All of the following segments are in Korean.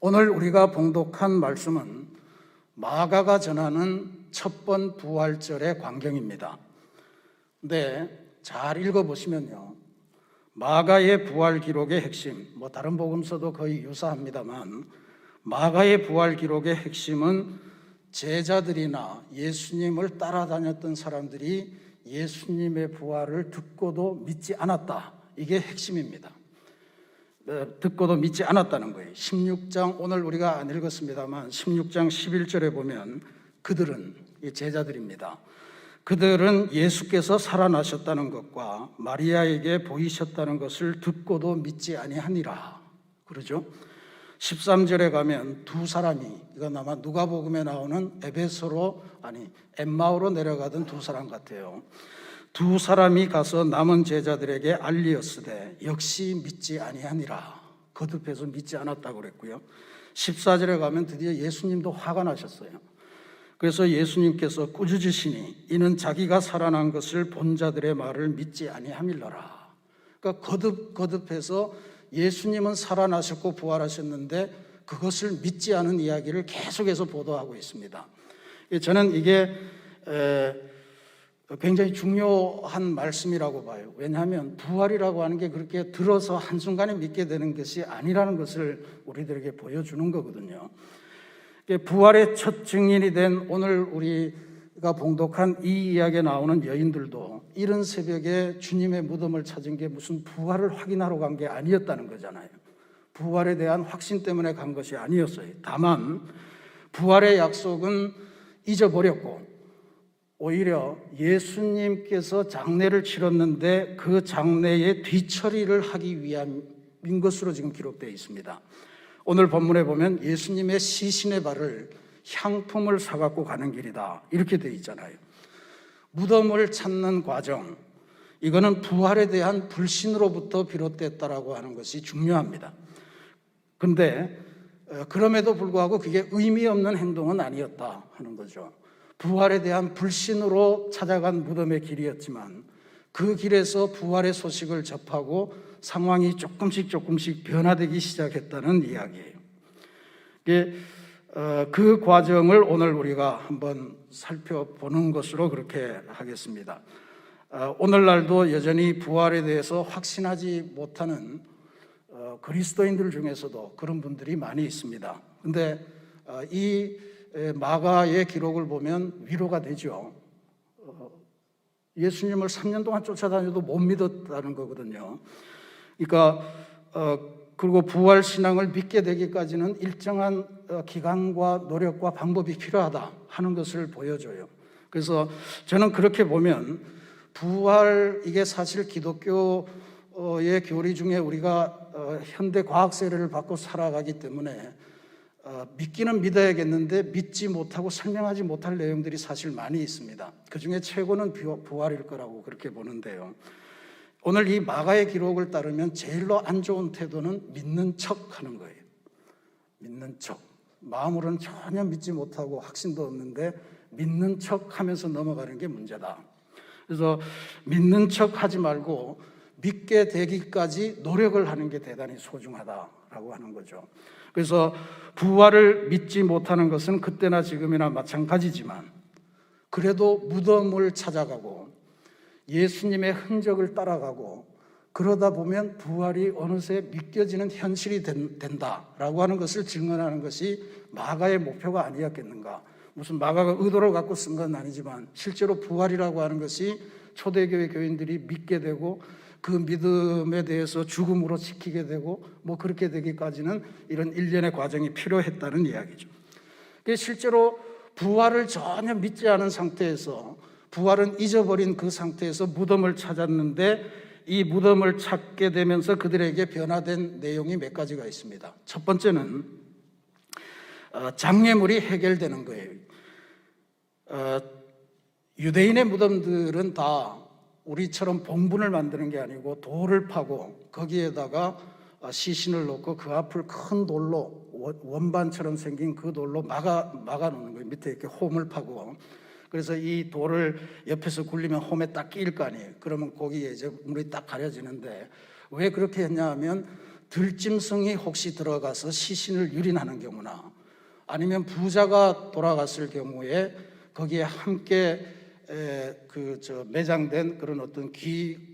오늘 우리가 봉독한 말씀은 마가가 전하는 첫 번 부활절의 광경입니다. 근데 잘 읽어보시면요, 마가의 부활 기록의 핵심, 다른 복음서도 거의 유사합니다만 마가의 부활 기록의 핵심은 제자들이나 예수님을 따라다녔던 사람들이 예수님의 부활을 듣고도 믿지 않았다, 이게 핵심입니다. 듣고도 믿지 않았다는 거예요. 16장, 오늘 우리가 안 읽었습니다만 16장 11절에 보면 그들은, 이 제자들입니다, 그들은 예수께서 살아나셨다는 것과 마리아에게 보이셨다는 것을 듣고도 믿지 아니하니라 그러죠. 13절에 가면 두 사람이, 이건 아마 누가복음에 나오는 엠마오로 내려가던 두 사람 같아요. 두 사람이 가서 남은 제자들에게 알리었으되 역시 믿지 아니하니라, 거듭해서 믿지 않았다고 그랬고요. 14절에 가면 드디어 예수님도 화가 나셨어요. 그래서 예수님께서 꾸짖으시니 이는 자기가 살아난 것을 본 자들의 말을 믿지 아니함일러라. 그러니까 거듭해서 예수님은 살아나셨고 부활하셨는데 그것을 믿지 않은 이야기를 계속해서 보도하고 있습니다. 저는 이게 굉장히 중요한 말씀이라고 봐요. 왜냐하면 부활이라고 하는 게 그렇게 들어서 한순간에 믿게 되는 것이 아니라는 것을 우리들에게 보여주는 거거든요. 부활의 첫 증인이 된 오늘 우리가 봉독한 이 이야기에 나오는 여인들도 이른 새벽에 주님의 무덤을 찾은 게 무슨 부활을 확인하러 간 게 아니었다는 거잖아요. 부활에 대한 확신 때문에 간 것이 아니었어요. 다만 부활의 약속은 잊어버렸고 오히려 예수님께서 장례를 치렀는데 그 장례의 뒤처리를 하기 위함인 것으로 지금 기록되어 있습니다. 오늘 본문에 보면 예수님의 시신의 발을 향품을 사갖고 가는 길이다, 이렇게 되어 있잖아요. 무덤을 찾는 과정, 이거는 부활에 대한 불신으로부터 비롯됐다라고 하는 것이 중요합니다. 근데 그럼에도 불구하고 그게 의미 없는 행동은 아니었다 하는 거죠. 부활에 대한 불신으로 찾아간 무덤의 길이었지만 그 길에서 부활의 소식을 접하고 상황이 조금씩 변화되기 시작했다는 이야기예요. 그 과정을 오늘 우리가 한번 살펴보는 것으로 그렇게 하겠습니다. 오늘날도 여전히 부활에 대해서 확신하지 못하는 그리스도인들 중에서도 그런 분들이 많이 있습니다. 근데 이 마가의 기록을 보면 위로가 되죠. 예수님을 3년 동안 쫓아다녀도 못 믿었다는 거거든요. 그러니까 그리고 부활 신앙을 믿게 되기까지는 일정한 기간과 노력과 방법이 필요하다 하는 것을 보여줘요. 그래서 저는 그렇게 보면 부활, 이게 사실 기독교의 교리 중에 우리가 현대 과학 세례를 받고 살아가기 때문에 믿기는 믿어야겠는데 믿지 못하고 설명하지 못할 내용들이 사실 많이 있습니다. 그 중에 최고는 부활일 거라고 그렇게 보는데요. 오늘 이 마가의 기록을 따르면 제일로 안 좋은 태도는 믿는 척 하는 거예요. 믿는 척. 마음으로는 전혀 믿지 못하고 확신도 없는데 믿는 척 하면서 넘어가는 게 문제다. 그래서 믿는 척 하지 말고 믿게 되기까지 노력을 하는 게 대단히 소중하다라고 하는 거죠. 그래서 부활을 믿지 못하는 것은 그때나 지금이나 마찬가지지만 그래도 무덤을 찾아가고 예수님의 흔적을 따라가고 그러다 보면 부활이 어느새 믿겨지는 현실이 된다라고 하는 것을 증언하는 것이 마가의 목표가 아니었겠는가. 무슨 마가가 의도를 갖고 쓴 건 아니지만 실제로 부활이라고 하는 것이 초대교회 교인들이 믿게 되고 그 믿음에 대해서 죽음으로 지키게 되고 그렇게 되기까지는 이런 일련의 과정이 필요했다는 이야기죠. 실제로 부활을 전혀 믿지 않은 상태에서, 부활은 잊어버린 그 상태에서 무덤을 찾았는데 이 무덤을 찾게 되면서 그들에게 변화된 내용이 몇 가지가 있습니다. 첫 번째는 장례물이 해결되는 거예요. 유대인의 무덤들은 다 우리처럼 봉분을 만드는 게 아니고 돌을 파고 거기에다가 시신을 넣고 그 앞을 큰 돌로, 원반처럼 생긴 그 돌로 막아 놓는 거예요. 밑에 이렇게 홈을 파고. 그래서 이 돌을 옆에서 굴리면 홈에 딱 끼일 거 아니에요. 그러면 거기에 이제 물이 딱 가려지는데 왜 그렇게 했냐 하면 들짐승이 혹시 들어가서 시신을 유린하는 경우나 아니면 부자가 돌아갔을 경우에 거기에 함께 매장된 그런 어떤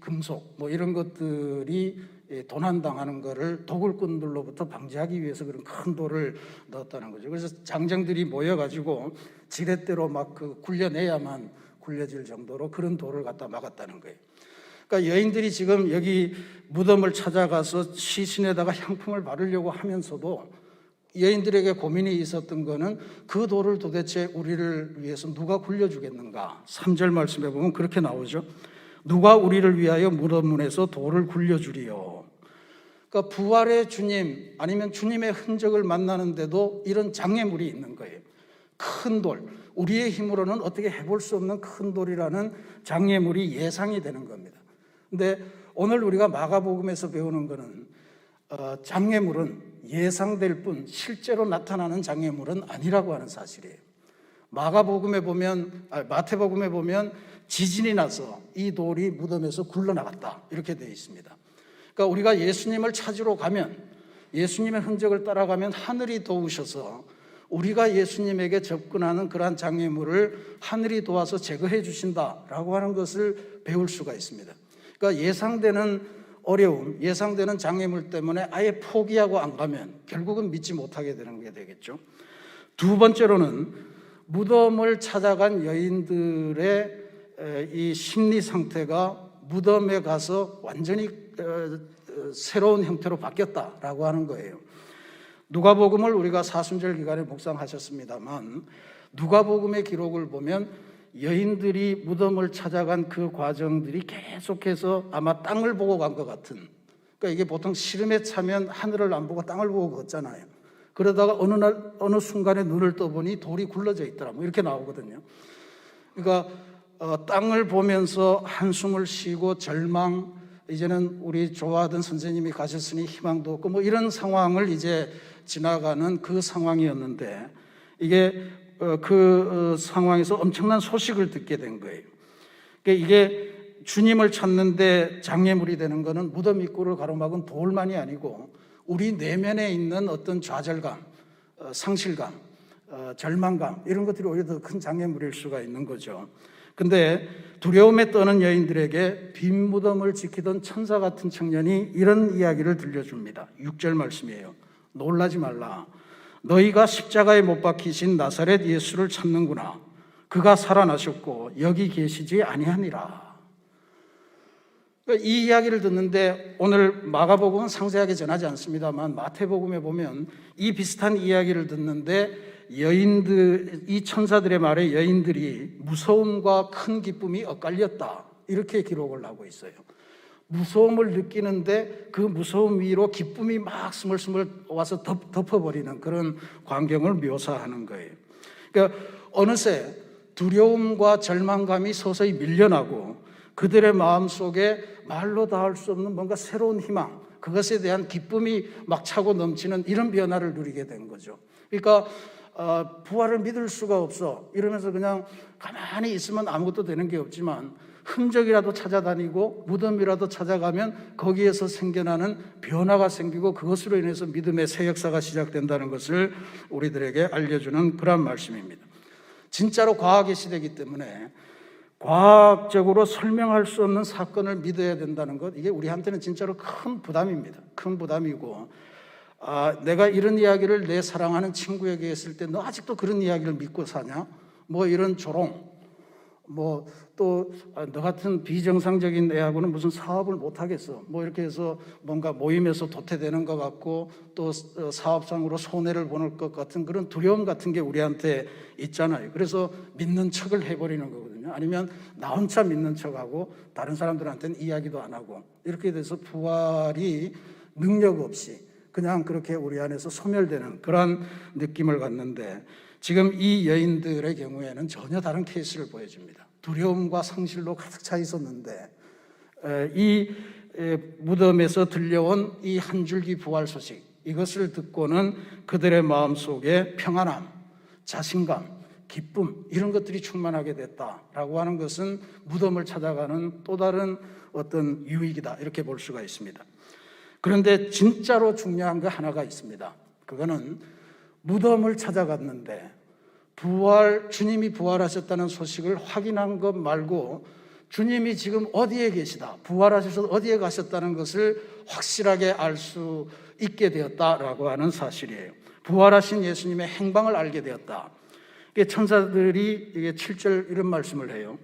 금속 뭐 이런 것들이 도난당하는 것을 도굴꾼들로부터 방지하기 위해서 그런 큰 돌을 넣었다는 거죠. 그래서 장정들이 모여가지고 지렛대로 막 굴려내야만 굴려질 정도로 그런 돌을 갖다 막았다는 거예요. 그러니까 여인들이 지금 여기 무덤을 찾아가서 시신에다가 향품을 바르려고 하면서도 여인들에게 고민이 있었던 거는 그 돌을 도대체 우리를 위해서 누가 굴려주겠는가. 3절 말씀에 보면 그렇게 나오죠. 누가 우리를 위하여 무덤문에서 돌을 굴려주리요. 그러니까 부활의 주님 아니면 주님의 흔적을 만나는데도 이런 장애물이 있는 거예요. 큰 돌, 우리의 힘으로는 어떻게 해볼 수 없는 큰 돌이라는 장애물이 예상이 되는 겁니다. 근데 오늘 우리가 마가복음에서 배우는 거는 장애물은 예상될 뿐 실제로 나타나는 장애물은 아니라고 하는 사실이에요. 마태복음에 보면 지진이 나서 이 돌이 무덤에서 굴러나갔다 이렇게 되어 있습니다. 그러니까 우리가 예수님을 찾으러 가면, 예수님의 흔적을 따라가면 하늘이 도우셔서 우리가 예수님에게 접근하는 그러한 장애물을 하늘이 도와서 제거해 주신다라고 하는 것을 배울 수가 있습니다. 그러니까 예상되는 어려움, 예상되는 장애물 때문에 아예 포기하고 안 가면 결국은 믿지 못하게 되는 게 되겠죠. 두 번째로는 무덤을 찾아간 여인들의 이 심리 상태가 무덤에 가서 완전히 새로운 형태로 바뀌었다라고 하는 거예요. 누가복음을 우리가 사순절 기간에 묵상하셨습니다만 누가복음의 기록을 보면 여인들이 무덤을 찾아간 그 과정들이 계속해서 아마 땅을 보고 간 것 같은, 그러니까 이게 보통 시름에 차면 하늘을 안 보고 땅을 보고 걷잖아요. 그러다가 어느 순간에 눈을 떠보니 돌이 굴러져 있더라 뭐 이렇게 나오거든요. 그러니까 땅을 보면서 한숨을 쉬고 절망, 이제는 우리 좋아하던 선생님이 가셨으니 희망도 없고 뭐 이런 상황을 이제 지나가는 그 상황이었는데 이게 그 상황에서 엄청난 소식을 듣게 된 거예요. 그러니까 이게 주님을 찾는데 장애물이 되는 것은 무덤 입구를 가로막은 돌만이 아니고 우리 내면에 있는 어떤 좌절감, 상실감, 절망감 이런 것들이 오히려 더 큰 장애물일 수가 있는 거죠. 근데 두려움에 떠는 여인들에게 빈 무덤을 지키던 천사 같은 청년이 이런 이야기를 들려줍니다. 6절 말씀이에요. 놀라지 말라. 너희가 십자가에 못 박히신 나사렛 예수를 찾는구나. 그가 살아나셨고 여기 계시지 아니하니라. 이 이야기를 듣는데 오늘 마가복음은 상세하게 전하지 않습니다만 마태복음에 보면 이 비슷한 이야기를 듣는데 이 천사들의 말에 여인들이 무서움과 큰 기쁨이 엇갈렸다 이렇게 기록을 하고 있어요. 무서움을 느끼는데 그 무서움 위로 기쁨이 막 스물스물 와서 덮어버리는 그런 광경을 묘사하는 거예요. 그러니까 어느새 두려움과 절망감이 서서히 밀려나고 그들의 마음속에 말로 닿을 수 없는 뭔가 새로운 희망, 그것에 대한 기쁨이 막 차고 넘치는 이런 변화를 누리게 된 거죠. 그러니까 부활을 믿을 수가 없어 이러면서 그냥 가만히 있으면 아무것도 되는 게 없지만 흔적이라도 찾아다니고 무덤이라도 찾아가면 거기에서 생겨나는 변화가 생기고 그것으로 인해서 믿음의 새 역사가 시작된다는 것을 우리들에게 알려주는 그런 말씀입니다. 진짜로 과학의 시대이기 때문에 과학적으로 설명할 수 없는 사건을 믿어야 된다는 것, 이게 우리한테는 진짜로 큰 부담입니다. 큰 부담이고 내가 이런 이야기를 내 사랑하는 친구에게 했을 때 너 아직도 그런 이야기를 믿고 사냐? 뭐 이런 조롱, 뭐 또 너 같은 비정상적인 애하고는 무슨 사업을 못 하겠어 뭐 이렇게 해서 뭔가 모임에서 도태되는 것 같고 또 사업상으로 손해를 보는 것 같은 그런 두려움 같은 게 우리한테 있잖아요. 그래서 믿는 척을 해버리는 거거든요. 아니면 나 혼자 믿는 척하고 다른 사람들한테는 이야기도 안 하고 이렇게 돼서 부활이 능력 없이 그냥 그렇게 우리 안에서 소멸되는 그런 느낌을 갖는데 지금 이 여인들의 경우에는 전혀 다른 케이스를 보여줍니다. 두려움과 상실로 가득 차 있었는데 이 무덤에서 들려온 이 한 줄기 부활 소식, 이것을 듣고는 그들의 마음속에 평안함, 자신감, 기쁨 이런 것들이 충만하게 됐다라고 하는 것은 무덤을 찾아가는 또 다른 어떤 유익이다 이렇게 볼 수가 있습니다. 그런데 진짜로 중요한 게 하나가 있습니다. 그거는 무덤을 찾아갔는데 주님이 부활하셨다는 소식을 확인한 것 말고 주님이 지금 어디에 계시다, 부활하셔서 어디에 가셨다는 것을 확실하게 알 수 있게 되었다라고 하는 사실이에요. 부활하신 예수님의 행방을 알게 되었다. 천사들이 7절 이런 말씀을 해요.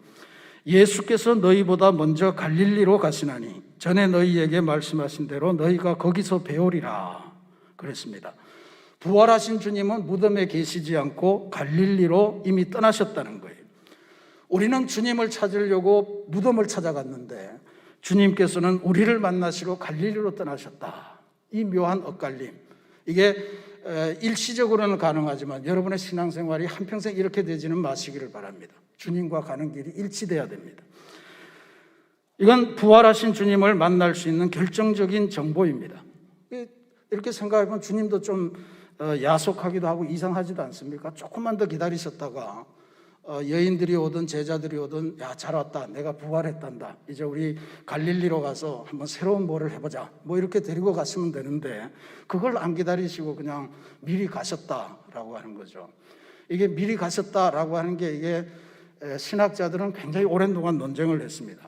예수께서 너희보다 먼저 갈릴리로 가시나니 전에 너희에게 말씀하신 대로 너희가 거기서 배우리라 그랬습니다. 부활하신 주님은 무덤에 계시지 않고 갈릴리로 이미 떠나셨다는 거예요. 우리는 주님을 찾으려고 무덤을 찾아갔는데 주님께서는 우리를 만나시러 갈릴리로 떠나셨다. 이 묘한 엇갈림, 이게 일시적으로는 가능하지만 여러분의 신앙생활이 한평생 이렇게 되지는 마시기를 바랍니다. 주님과 가는 길이 일치돼야 됩니다. 이건 부활하신 주님을 만날 수 있는 결정적인 정보입니다. 이렇게 생각해보면 주님도 좀 야속하기도 하고 이상하지도 않습니까? 조금만 더 기다리셨다가 여인들이 오든 제자들이 오든 야, 잘 왔다, 내가 부활했단다, 이제 우리 갈릴리로 가서 한번 새로운 뭐를 해보자, 뭐 이렇게 데리고 갔으면 되는데 그걸 안 기다리시고 그냥 미리 가셨다라고 하는 거죠. 이게 미리 가셨다라고 하는 게 이게 신학자들은 굉장히 오랜 동안 논쟁을 했습니다.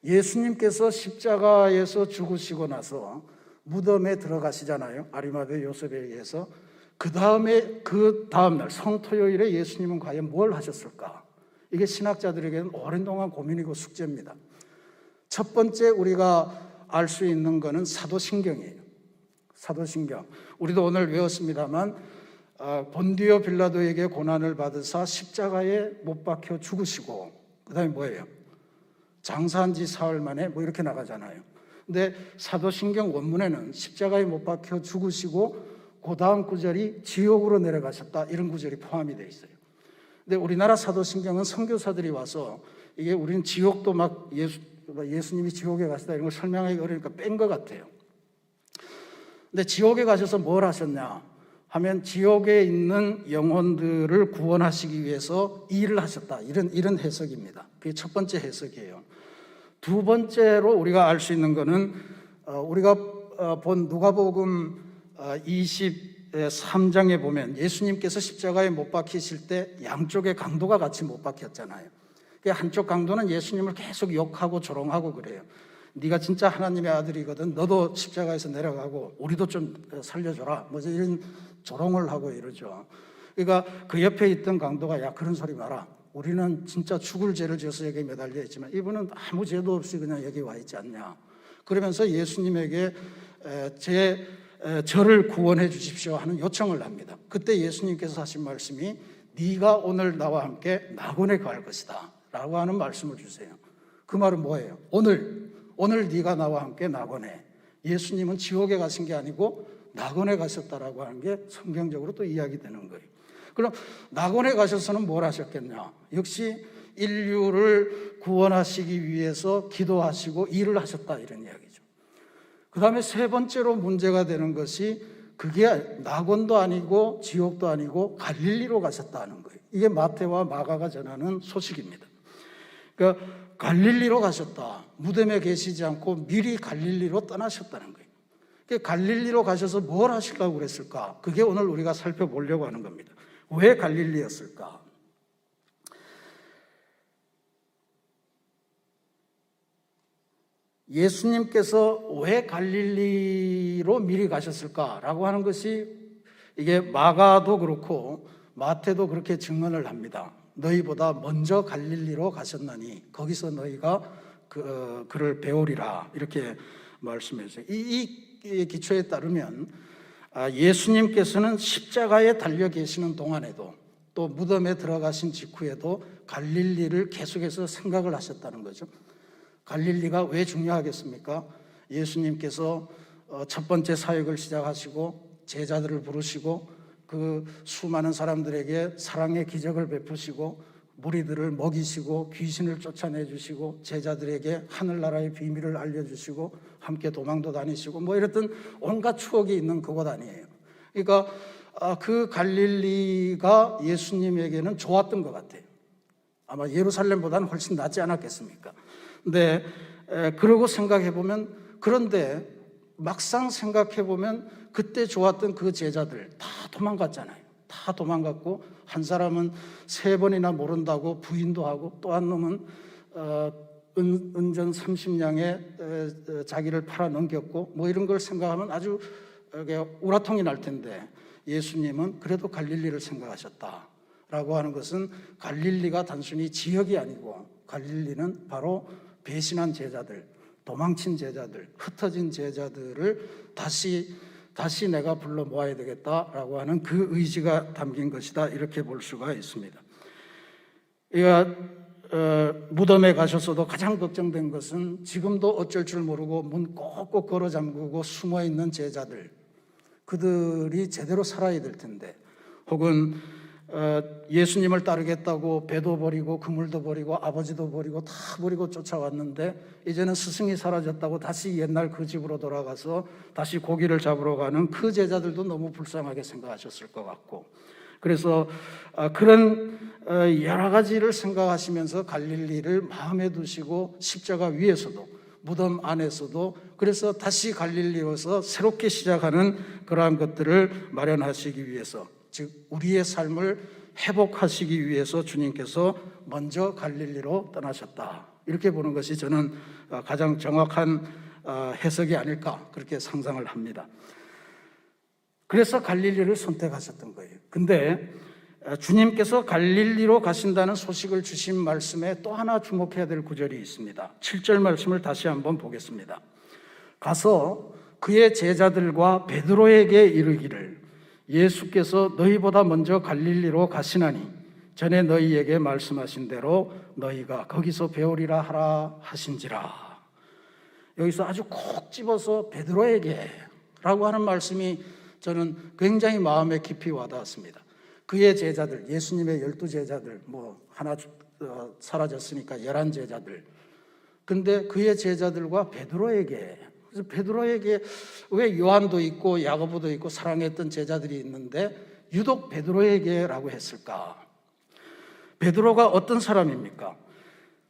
예수님께서 십자가에서 죽으시고 나서 무덤에 들어가시잖아요. 아리마대 요셉에 의해서. 그 다음날 성토요일에 예수님은 과연 뭘 하셨을까? 이게 신학자들에게는 오랜 동안 고민이고 숙제입니다. 첫 번째 우리가 알 수 있는 것은 사도신경이에요. 사도신경. 우리도 오늘 외웠습니다만 본디오 빌라도에게 고난을 받으사 십자가에 못 박혀 죽으시고 그 다음에 뭐예요? 장사한 지 사흘 만에 뭐 이렇게 나가잖아요. 근데 사도신경 원문에는 십자가에 못 박혀 죽으시고 그 다음 구절이 지옥으로 내려가셨다, 이런 구절이 포함이 되어 있어요. 근데 우리나라 사도신경은 선교사들이 와서 이게 우리는 지옥도 막 예수님이 지옥에 가시다 이런 걸 설명하기 어려우니까 뺀 것 같아요. 근데 지옥에 가셔서 뭘 하셨냐 하면 지옥에 있는 영혼들을 구원하시기 위해서 일을 하셨다, 이런 해석입니다. 그게 첫 번째 해석이에요. 두 번째로 우리가 알 수 있는 것은 우리가 본 누가복음 23장에 보면 예수님께서 십자가에 못 박히실 때 양쪽의 강도가 같이 못 박혔잖아요. 한쪽 강도는 예수님을 계속 욕하고 조롱하고 그래요. 네가 진짜 하나님의 아들이거든, 너도 십자가에서 내려가고 우리도 좀 살려줘라, 뭐 이런 조롱을 하고 이러죠. 그러니까 그 옆에 있던 강도가 야, 그런 소리 마라, 우리는 진짜 죽을 죄를 지어서 여기 매달려 있지만 이분은 아무 죄도 없이 그냥 여기 와 있지 않냐. 그러면서 예수님에게 저를 구원해 주십시오 하는 요청을 합니다. 그때 예수님께서 하신 말씀이 네가 오늘 나와 함께 낙원에 갈 것이다 라고 하는 말씀을 주세요. 그 말은 뭐예요? 오늘 네가 나와 함께 낙원에. 예수님은 지옥에 가신 게 아니고 낙원에 가셨다라고 하는 게 성경적으로 또 이야기되는 거예요. 그럼 낙원에 가셔서는 뭘 하셨겠냐? 역시 인류를 구원하시기 위해서 기도하시고 일을 하셨다, 이런 이야기죠. 그 다음에 세 번째로 문제가 되는 것이 그게 낙원도 아니고 지옥도 아니고 갈릴리로 가셨다는 거예요. 이게 마태와 마가가 전하는 소식입니다. 그러니까 갈릴리로 가셨다, 무덤에 계시지 않고 미리 갈릴리로 떠나셨다는 거예요. 그러니까 갈릴리로 가셔서 뭘 하시려고 그랬을까? 그게 오늘 우리가 살펴보려고 하는 겁니다. 왜 갈릴리였을까? 예수님께서 왜 갈릴리로 미리 가셨을까라고 하는 것이 이게 마가도 그렇고 마태도 그렇게 증언을 합니다. 너희보다 먼저 갈릴리로 가셨나니 거기서 너희가 그를 배우리라, 이렇게 말씀했어요. 이 기초에 따르면 예수님께서는 십자가에 달려 계시는 동안에도 또 무덤에 들어가신 직후에도 갈릴리를 계속해서 생각을 하셨다는 거죠. 갈릴리가 왜 중요하겠습니까? 예수님께서 첫 번째 사역을 시작하시고 제자들을 부르시고 그 수많은 사람들에게 사랑의 기적을 베푸시고 무리들을 먹이시고 귀신을 쫓아내주시고 제자들에게 하늘나라의 비밀을 알려주시고 함께 도망도 다니시고 뭐 이랬던 온갖 추억이 있는 그곳 아니에요. 그러니까 그 갈릴리가 예수님에게는 좋았던 것 같아요. 아마 예루살렘보다는 훨씬 낫지 않았겠습니까? 근데 그러고 생각해 보면, 그런데 막상 생각해 보면 그때 좋았던 그 제자들 다 도망갔잖아요. 다 도망갔고, 한 사람은 3번이나 모른다고 부인도 하고, 또 한 놈은 은전 30냥에 자기를 팔아 넘겼고, 뭐 이런 걸 생각하면 아주 우라통이 날 텐데, 예수님은 그래도 갈릴리를 생각하셨다라고 하는 것은 갈릴리가 단순히 지역이 아니고 갈릴리는 바로 배신한 제자들, 도망친 제자들, 흩어진 제자들을 다시 내가 불러 모아야 되겠다라고 하는 그 의지가 담긴 것이다, 이렇게 볼 수가 있습니다. 무덤에 가셨어도 가장 걱정된 것은 지금도 어쩔 줄 모르고 문 꼭꼭 걸어 잠그고 숨어 있는 제자들, 그들이 제대로 살아야 될 텐데, 혹은 예수님을 따르겠다고 배도 버리고 그물도 버리고 아버지도 버리고 다 버리고 쫓아왔는데, 이제는 스승이 사라졌다고 다시 옛날 그 집으로 돌아가서 다시 고기를 잡으러 가는 그 제자들도 너무 불쌍하게 생각하셨을 것 같고, 그래서 그런 여러 가지를 생각하시면서 갈릴리를 마음에 두시고 십자가 위에서도 무덤 안에서도, 그래서 다시 갈릴리로서 새롭게 시작하는 그러한 것들을 마련하시기 위해서, 즉 우리의 삶을 회복하시기 위해서 주님께서 먼저 갈릴리로 떠나셨다, 이렇게 보는 것이 저는 가장 정확한 해석이 아닐까, 그렇게 상상을 합니다. 그래서 갈릴리를 선택하셨던 거예요. 근데 주님께서 갈릴리로 가신다는 소식을 주신 말씀에 또 하나 주목해야 될 구절이 있습니다. 7절 말씀을 다시 한번 보겠습니다. 가서 그의 제자들과 베드로에게 이르기를, 예수께서 너희보다 먼저 갈릴리로 가시나니 전에 너희에게 말씀하신 대로 너희가 거기서 배우리라 하라 하신지라. 여기서 아주 콕 집어서 베드로에게 라고 하는 말씀이 저는 굉장히 마음에 깊이 와닿았습니다. 그의 제자들, 예수님의 12제자들, 하나 사라졌으니까 11제자들. 근데 그의 제자들과 베드로에게, 그래서 베드로에게 왜 요한도 있고 야고보도 있고 사랑했던 제자들이 있는데 유독 베드로에게라고 했을까? 베드로가 어떤 사람입니까?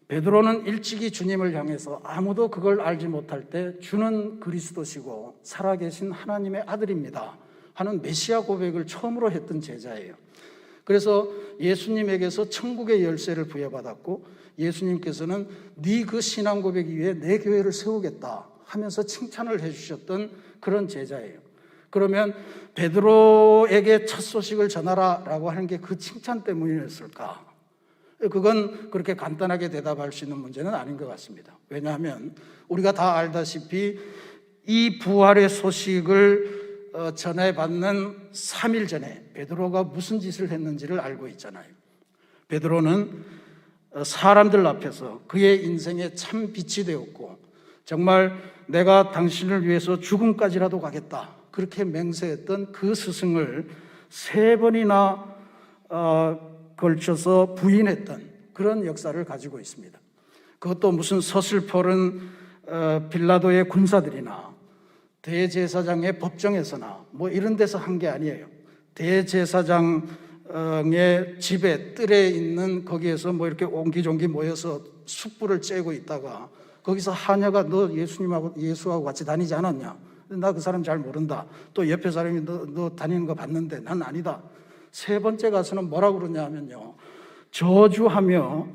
베드로는 일찍이 주님을 향해서 아무도 그걸 알지 못할 때 주는 그리스도시고 살아계신 하나님의 아들입니다 하는 메시아 고백을 처음으로 했던 제자예요. 그래서 예수님에게서 천국의 열쇠를 부여받았고, 예수님께서는 네 그 신앙 고백 위에 내 교회를 세우겠다 하면서 칭찬을 해주셨던 그런 제자예요. 그러면 베드로에게 첫 소식을 전하라 라고 하는 게 그 칭찬 때문이었을까? 그건 그렇게 간단하게 대답할 수 있는 문제는 아닌 것 같습니다. 왜냐하면 우리가 다 알다시피 이 부활의 소식을 전해받는 3일 전에 베드로가 무슨 짓을 했는지를 알고 있잖아요. 베드로는 사람들 앞에서 그의 인생의 참 빛이 되었고, 정말 내가 당신을 위해서 죽음까지라도 가겠다 그렇게 맹세했던 그 스승을 3번이나 걸쳐서 부인했던 그런 역사를 가지고 있습니다. 그것도 무슨 서슬퍼른 빌라도의 군사들이나 대제사장의 법정에서나 이런 데서 한 게 아니에요. 대제사장의 집에 뜰에 있는 거기에서 이렇게 옹기종기 모여서 숯불을 쬐고 있다가 거기서 하녀가 너 예수하고 같이 다니지 않았냐? 나 그 사람 잘 모른다. 또 옆에 사람이 너 다니는 거 봤는데 난 아니다. 3번째 가서는 뭐라고 그러냐 하면요, 저주하며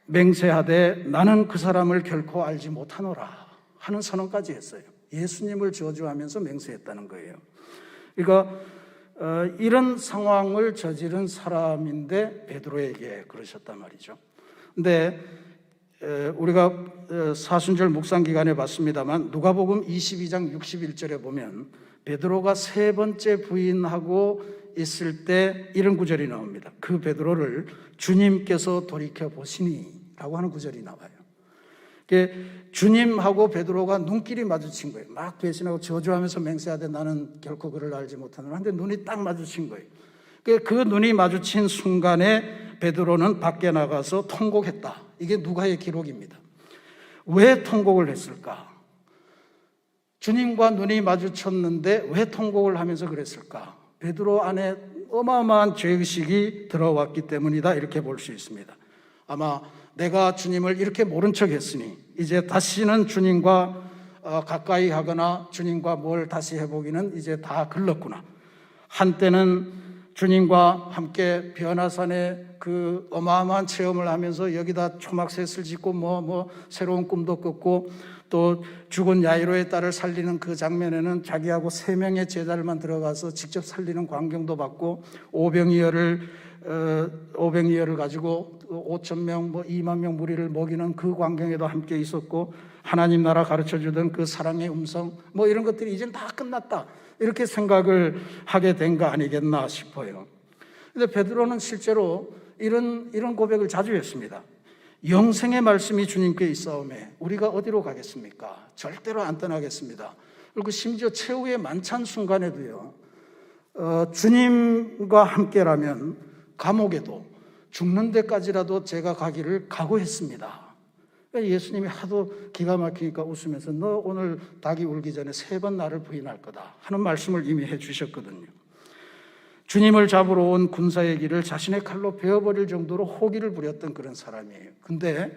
맹세하되 나는 그 사람을 결코 알지 못하노라 하는 선언까지 했어요. 예수님을 저주하면서 맹세했다는 거예요. 그러니까 이런 상황을 저지른 사람인데 베드로에게 그러셨단 말이죠. 근데 우리가 사순절 묵상 기간에 봤습니다만 누가복음 22장 61절에 보면 베드로가 3번째 부인하고 있을 때 이런 구절이 나옵니다. 그 베드로를 주님께서 돌이켜 보시니 라고 하는 구절이 나와요. 주님하고 베드로가 눈길이 마주친 거예요. 막 배신하고 저주하면서 맹세하되 나는 결코 그를 알지 못하노라. 근데 눈이 딱 마주친 거예요. 그 눈이 마주친 순간에 베드로는 밖에 나가서 통곡했다. 이게 누가의 기록입니다. 왜 통곡을 했을까? 주님과 눈이 마주쳤는데 왜 통곡을 하면서 그랬을까? 베드로 안에 어마어마한 죄의식이 들어왔기 때문이다, 이렇게 볼 수 있습니다. 아마 내가 주님을 이렇게 모른 척 했으니, 이제 다시는 주님과 가까이 하거나 주님과 뭘 다시 해보기는 이제 다 글렀구나. 한때는 주님과 함께 변화산에 그 어마어마한 체험을 하면서 여기다 초막셋을 짓고 뭐 새로운 꿈도 꿨고, 또 죽은 야이로의 딸을 살리는 그 장면에는 자기하고 3명의 제자들만 들어가서 직접 살리는 광경도 봤고, 오병이어를 가지고 5,000명 2만 명 무리를 먹이는 그 광경에도 함께 있었고, 하나님 나라 가르쳐주던 그 사랑의 음성 이런 것들이 이젠 다 끝났다, 이렇게 생각을 하게 된 거 아니겠나 싶어요. 근데 베드로는 실제로 이런 고백을 자주 했습니다. 영생의 말씀이 주님께 있사오매 우리가 어디로 가겠습니까? 절대로 안 떠나겠습니다. 그리고 심지어 최후의 만찬 순간에도요, 주님과 함께라면 감옥에도 죽는 데까지라도 제가 가기를 각오했습니다. 예수님이 하도 기가 막히니까 웃으면서 너 오늘 닭이 울기 전에 3번 나를 부인할 거다 하는 말씀을 이미 해주셨거든요. 주님을 잡으러 온 군사의 길을 자신의 칼로 베어버릴 정도로 호기를 부렸던 그런 사람이에요. 근데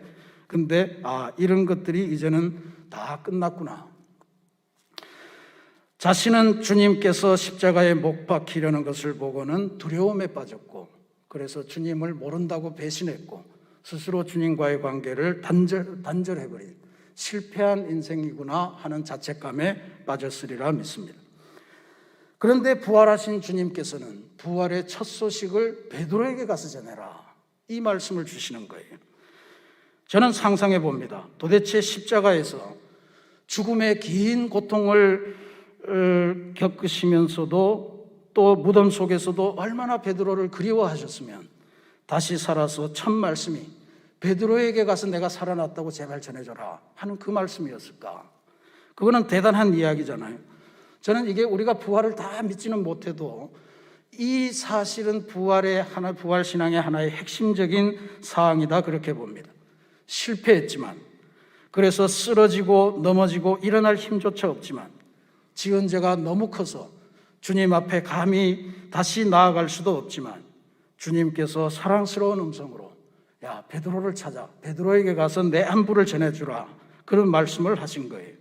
이런 것들이 이제는 다 끝났구나. 자신은 주님께서 십자가에 못 박히려는 것을 보고는 두려움에 빠졌고, 그래서 주님을 모른다고 배신했고, 스스로 주님과의 관계를 단절해버린 실패한 인생이구나 하는 자책감에 빠졌으리라 믿습니다. 그런데 부활하신 주님께서는 부활의 첫 소식을 베드로에게 가서 전해라, 이 말씀을 주시는 거예요. 저는 상상해 봅니다. 도대체 십자가에서 죽음의 긴 고통을 겪으시면서도 또 무덤 속에서도 얼마나 베드로를 그리워하셨으면 다시 살아서 첫 말씀이 베드로에게 가서 내가 살아났다고 제발 전해줘라 하는 그 말씀이었을까? 그거는 대단한 이야기잖아요. 저는 이게 우리가 부활을 다 믿지는 못해도 이 사실은 부활신앙의 하나의 핵심적인 사항이다, 그렇게 봅니다. 실패했지만, 그래서 쓰러지고 넘어지고 일어날 힘조차 없지만, 지은 죄가 너무 커서 주님 앞에 감히 다시 나아갈 수도 없지만, 주님께서 사랑스러운 음성으로 야, 베드로를 찾아, 베드로에게 가서 내 안부를 전해주라, 그런 말씀을 하신 거예요.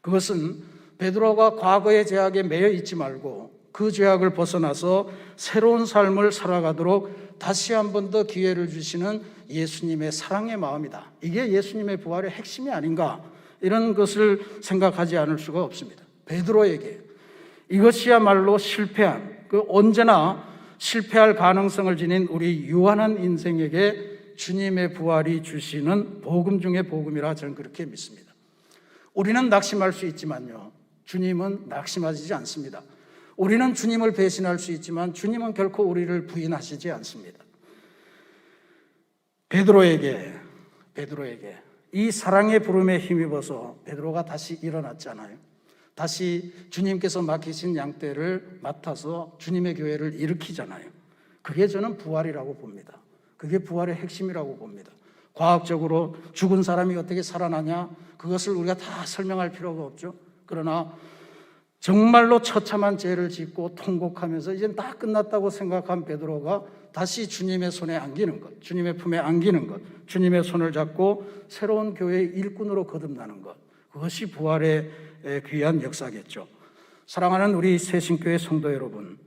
그것은 베드로가 과거의 죄악에 매여 있지 말고 그 죄악을 벗어나서 새로운 삶을 살아가도록 다시 한 번 더 기회를 주시는 예수님의 사랑의 마음이다. 이게 예수님의 부활의 핵심이 아닌가, 이런 것을 생각하지 않을 수가 없습니다. 베드로에게 이것이야말로 실패한, 언제나 실패할 가능성을 지닌 우리 유한한 인생에게 주님의 부활이 주시는 복음 중의 복음이라 저는 그렇게 믿습니다. 우리는 낙심할 수 있지만요, 주님은 낙심하지 않습니다. 우리는 주님을 배신할 수 있지만 주님은 결코 우리를 부인하시지 않습니다. 베드로에게 이 사랑의 부름에 힘입어서 베드로가 다시 일어났잖아요. 다시 주님께서 맡기신 양떼를 맡아서 주님의 교회를 일으키잖아요. 그게 저는 부활이라고 봅니다. 그게 부활의 핵심이라고 봅니다. 과학적으로 죽은 사람이 어떻게 살아나냐, 그것을 우리가 다 설명할 필요가 없죠. 그러나 정말로 처참한 죄를 짓고 통곡하면서 이젠 다 끝났다고 생각한 베드로가 다시 주님의 손에 안기는 것, 주님의 품에 안기는 것, 주님의 손을 잡고 새로운 교회의 일꾼으로 거듭나는 것, 그것이 부활의 귀한 역사겠죠. 사랑하는 우리 새신교회 성도 여러분,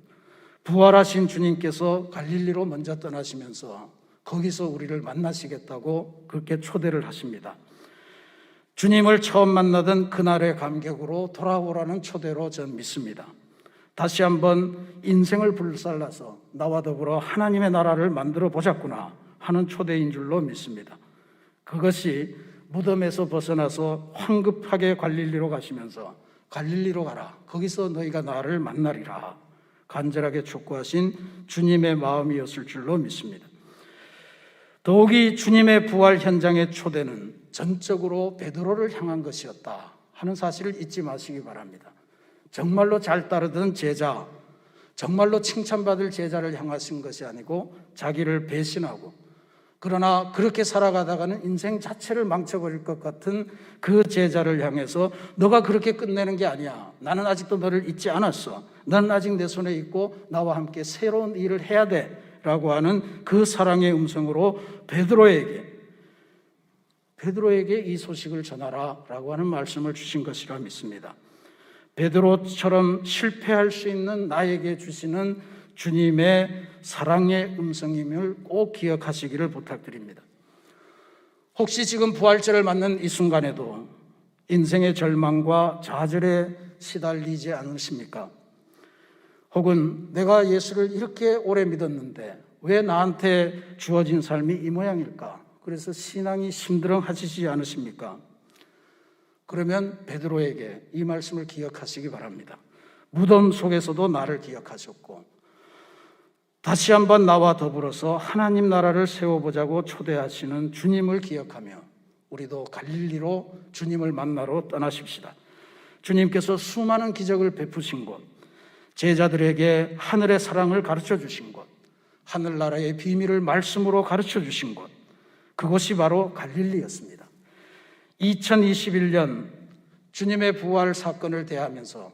부활하신 주님께서 갈릴리로 먼저 떠나시면서 거기서 우리를 만나시겠다고 그렇게 초대를 하십니다. 주님을 처음 만나던 그날의 감격으로 돌아오라는 초대로 저는 믿습니다. 다시 한번 인생을 불살라서 나와 더불어 하나님의 나라를 만들어 보자꾸나 하는 초대인 줄로 믿습니다. 그것이 무덤에서 벗어나서 황급하게 갈릴리로 가시면서 갈릴리로 가라, 거기서 너희가 나를 만나리라 간절하게 촉구하신 주님의 마음이었을 줄로 믿습니다. 더욱이 주님의 부활 현장의 초대는 전적으로 베드로를 향한 것이었다 하는 사실을 잊지 마시기 바랍니다. 정말로 잘 따르던 제자, 정말로 칭찬받을 제자를 향하신 것이 아니고 자기를 배신하고, 그러나 그렇게 살아가다가는 인생 자체를 망쳐버릴 것 같은 그 제자를 향해서 너가 그렇게 끝내는 게 아니야, 나는 아직도 너를 잊지 않았어, 너는 아직 내 손에 있고 나와 함께 새로운 일을 해야 돼 라고 하는 그 사랑의 음성으로 베드로에게 이 소식을 전하라라고 하는 말씀을 주신 것이라 믿습니다. 베드로처럼 실패할 수 있는 나에게 주시는 주님의 사랑의 음성임을 꼭 기억하시기를 부탁드립니다. 혹시 지금 부활절을 맞는 이 순간에도 인생의 절망과 좌절에 시달리지 않으십니까? 혹은 내가 예수를 이렇게 오래 믿었는데 왜 나한테 주어진 삶이 이 모양일까? 그래서 신앙이 심드렁하시지 않으십니까? 그러면 베드로에게 이 말씀을 기억하시기 바랍니다. 무덤 속에서도 나를 기억하셨고 다시 한번 나와 더불어서 하나님 나라를 세워보자고 초대하시는 주님을 기억하며 우리도 갈릴리로 주님을 만나러 떠나십시다. 주님께서 수많은 기적을 베푸신 곳, 제자들에게 하늘의 사랑을 가르쳐 주신 곳, 하늘나라의 비밀을 말씀으로 가르쳐 주신 곳, 그것이 바로 갈릴리였습니다. 2021년 주님의 부활 사건을 대하면서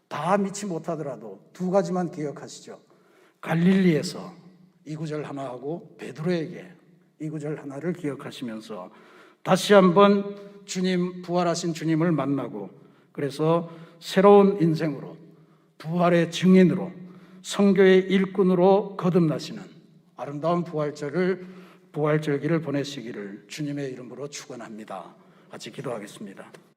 다 믿지 못하더라도 두 가지만 기억하시죠. 갈릴리에서 이 구절 하나 하고 베드로에게 이 구절 하나를 기억하시면서 다시 한번 주님, 부활하신 주님을 만나고 그래서 새로운 인생으로 부활의 증인으로 선교의 일꾼으로 거듭나시는 아름다운 부활절기를 보내시기를 주님의 이름으로 축원합니다. 같이 기도하겠습니다.